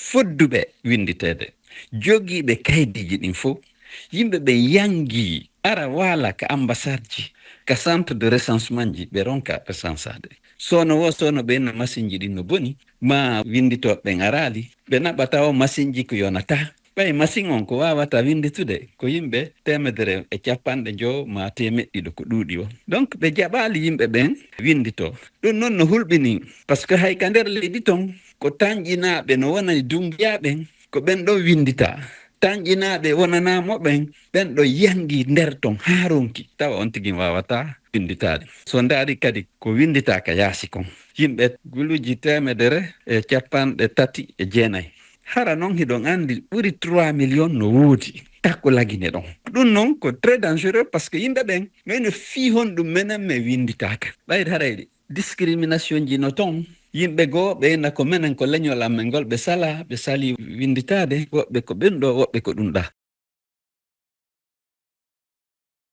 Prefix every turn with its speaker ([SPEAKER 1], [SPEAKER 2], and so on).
[SPEAKER 1] fodduɓe winditede, jogiiɓe kaydiji ɗin fof, yimɓe ɓe yangi ara wala ka ambassade ji, ka centre de recensement ji ɓe ronka recensade. Sono ɓe no machine ji ɗin no boni, ma winditoɓe ɓen arali, ɓe naɓata o machine ji ko yonata. ɓay machine on ko wawata winditude ko yimɓe 150 ma 100 ko ɗuuɗi o. Donc ɓe jaɓali yimɓe ɓen windito. ɗum noon no hulɓini par ce que hay ka nder leydi ton ko tanƴinaɓe no wonani dungiyaɓen ko ɓen ɗo windita. Tanƴinaɓe wonanamoɓen ɓen ɗo yangi nder ton haronki tawa on tigui wawata winditade. So ndaari kadi ko winditaka yaasi kon, yimɓe guluji 139. hara noon hiɗon andi ɓuri 3 millions no woodi takko lagine ɗon. ɗum noon ko très dangereux par ce que yimɓe ɓen mino fi hon ɗum menen mi winditaka. ɓayde harayɗi discrimination ji no toon, yimɓe goo ɓeyna ko menen ko leñol amen ngol ɓe sala ɓe sali winditade, woɓɓe ko ɓen ɗo woɓɓe ko ɗum ɗa.